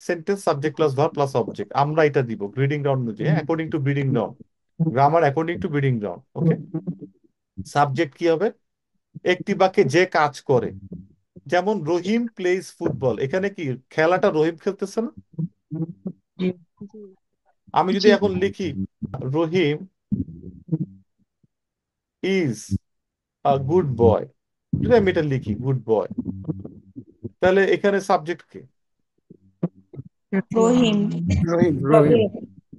Sentence subject plus verb plus object, আমরা এটা দিব ব্রিডিং গ্রাউন্ড অনুযায়ী, according to breeding ground, grammar according to breeding ground. Okay, subject কি হবে? একটি বাক্যে যে কাজ করে, যেমন রহিম প্লেজ ফুটবল, এখানে কি খেলাটা রহিম খেলতেছে না? জি। আমি যদি জি। এখন লিখি রহিম ইজ আ গুড বয়, যদি আমি এটা লিখি গুড বয়, তাহলে এখানে সাবজেক্ট কে? রহিম। রহিম রহিম। রহিম।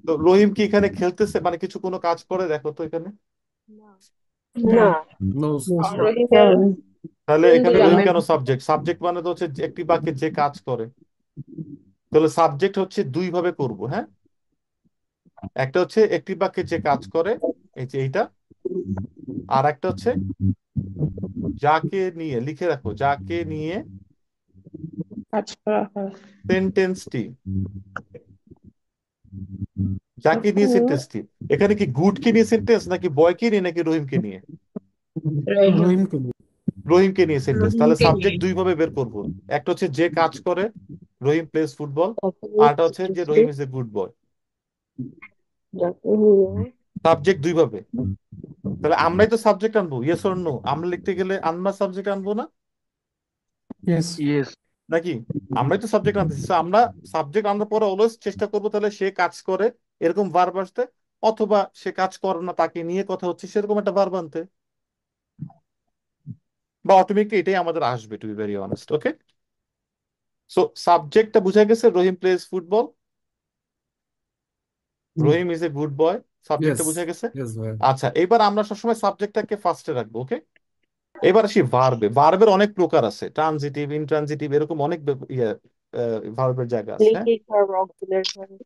তো রহিম কি এখানে খেলতেছে, মানে কিছু কোনো কাজ করে? দেখো তো এখানে, না। না। না। নো। রহিমের তাহলে এখানে রহিম ইন্দ্রিয়ামের। কেন সাবজেক্ট? সাবজেক্ট মানে তো হচ্ছে যে একটি বাক্যে যে কাজ করে, তাহলে সাবজেক্ট হচ্ছে দুই ভাবে করব, হ্যাঁ। একটা হচ্ছে একটি বাক্যে যে কাজ করে, এই যে এইটা, আর একটা হচ্ছে যাকে নিয়ে, লিখে রাখো, যাকে নিয়ে কাজ করা হয়। সেন্টেন্সটি, যাকে নিয়ে সেন্টেন্সটি, এখানে কি গুডকে নিয়ে সেন্টেন্স, নাকি বয়কে নিয়ে, নাকি রহিমকে নিয়ে? রহিম। রহিমকে নিয়ে। রহিমকে নিয়ে সেন্টেন্স, তাহলে রহিমকে নিয়ে। সাবজেক্ট দুই ভাবে বের করব। একটা হচ্ছে যে কাজ করে, রহিম প্লেস ফুটবল, আর একটা হচ্ছে যে রহিম ইজ এ গুড বয়। যাকে নিয়ে। সাবজেক্ট দুই ভাবে, তাহলে আমরাই তো সাবজেক্ট আনবো, ইয়েস অর নো? আমরা লিখতে গেলে আমরা সাবজেক্ট আনবো না, ইয়েস। ইয়েস। নাকি? আমরাই তো সাবজেক্ট আনতেছি, so আমরা সাবজেক্ট আনার পরে অলওয়েজ চেষ্টা করবো তাহলে সে কাজ করে এরকম ভার্ব আসতে, অথবা সে কাজ করে না তাকে নিয়ে কথা হচ্ছে সেরকম একটা ভার্ব আনতে, বা অটোমেটিকলি এটাই আমাদের আসবে, to be very honest. Okay, so সাবজেক্টটা বুঝা গেছে, Rahim plays football, Rahim is a good boy, সাবজেক্টটা ইয়েস। বুঝা গেছে। ইয়েস ভাই। আচ্ছা, এবার আমরা সবসময় সাবজেক্টটাকে ফার্স্টে রাখবো। ওকে, এবার আসি ভার্বে। ভার্বের অনেক প্রকার আছে, ট্রানজিটিভ, ইনট্রানজিটিভ, এরকম অনেক ইয়ে ভার্বের জায়গা আছে, হ্যাঁ। Linking verb, auxiliary verb.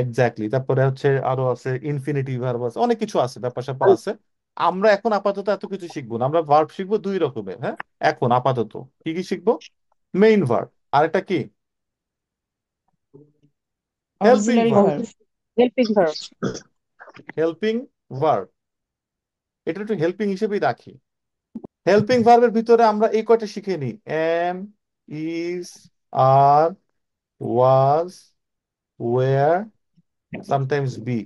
Exactly, তারপরে হচ্ছে আরো আছে ইনফিনিটিভ ভার্ব আছে, অনেক কিছু আছে, ব্যাপার স্যাপার আছে। আমরা এখন আপাতত এত কিছু শিখবো না, আমরা ভার্ব শিখবো দুই রকমের, হ্যাঁ। এখন আপাতত কি কি শিখবো? মেইন ভার্ব, আর একটা কি helping auxiliary verb. Verb. Helping verb. Helping verb, এটা একটু হেল্পিং হিসেবেই রাখি। হেল্পিং ভার্বের ভিতরে আমরা এই কয়টা শিখে নিই, am, is, are, was, were, sometimes be.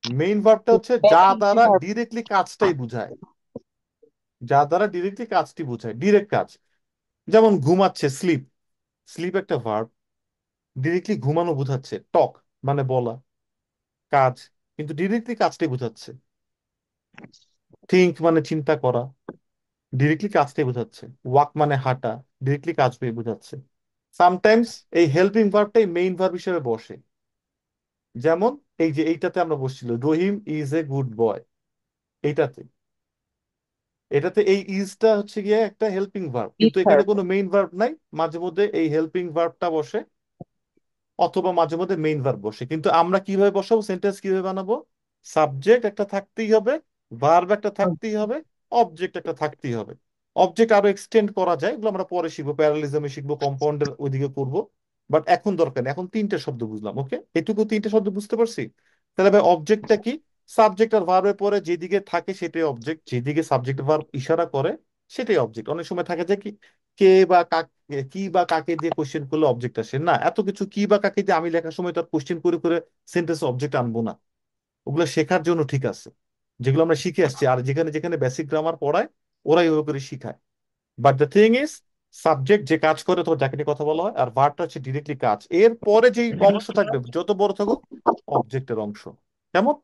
Main ভার্বটা হচ্ছে যা দ্বারা ভার্ব। ডিরেক্টলি কাজটাই বুঝায়, যা দ্বারা ডিরেক্টলি কাজটি বোঝায়, ডিরেক্ট কাজ। যেমন ঘুমাচ্ছে, স্লিপ, স্লিপ একটা ভার্ব, ডিরেক্টলি ঘুমানো বোঝাচ্ছে। টক মানে বলা, কাজ, কিন্তু ডিরেক্টলি কাজটাই বোঝাচ্ছে। থিঙ্ক মানে চিন্তা করা, ডিরেক্টলি কাজটাই বোঝাচ্ছে। ওয়াক মানে হাঁটা, ডিরেক্টলি কাজ বোঝাচ্ছে। সামটাইমস এই হেল্পিং ভার্বটাই মেইন ভার্ব হিসেবে বসে। যেমন এই যে এইটাতে আমরা বসছিল, রহিম ইজ এ গুড বয়, এইটাতে, এটাতে এই ইজটা হচ্ছে গিয়ে একটা হেল্পিং ভার্ব, ইজ কিন্তু এখানে ভার্ব। কোনো মেইন ভার্ব নাই। মাঝে মধ্যে এই হেল্পিং ভার্বটা বসে, অথবা মাঝে মধ্যে মেইন ভার্ব বসে, কিন্তু আমরা কিভাবে বসাবো, সেন্টেন্স কিভাবে বানাবো? সাবজেক্ট একটা থাকতেই হবে, ভার্ব একটা থাকতেই হবে, অবজেক্ট একটা থাকতেই হবে। অবজেক্ট আরো এক্সটেন্ড করা যায়, এগুলো আমরা পরে শিখবো, প্যারালিজমে শিখবো, কম্পাউন্ডের ওইদিকে করবো। বাট এখন দরকার নেই, এখন তিনটে শব্দ বুঝলাম। ওকে, এটুকু তিনটে শব্দ বুঝতে পারছি। তাহলে ভাই অবজেক্টটা কি? সাবজেক্ট আর ভার্বের পরে যেদিকে থাকে সেটাই অবজেক্ট, যেদিকে সাবজেক্ট ভার্ব ইশারা করে সেটাই অবজেক্ট। অনেক সময় থাকে যে কি, কে বা কাকে, কি বা কাকে দিয়ে কোশ্চেন করলে অবজেক্ট আসে না, এত কিছু কি বা কাকে দিয়ে আমি লেখার সময় তার কোশ্চেন করে করে সেন্টেন্স অবজেক্ট আনবো না। ওগুলো শেখার জন্য ঠিক আছে, যেগুলো আমরা শিখে আসছি, আর যেখানে যেখানে বেসিক গ্রামার পড়ায় ওরাই ওই করে শিখায়। But the thing is, subject যে কাজ করে তো যাকে নিয়ে কথা বলা হয়, আর ভার্বটা হচ্ছে ডিরেক্টলি কাজ, এর পরে যেই অংশ থাকবে যত বড় থাকুক, অবজেক্টের অংশ। কেমন?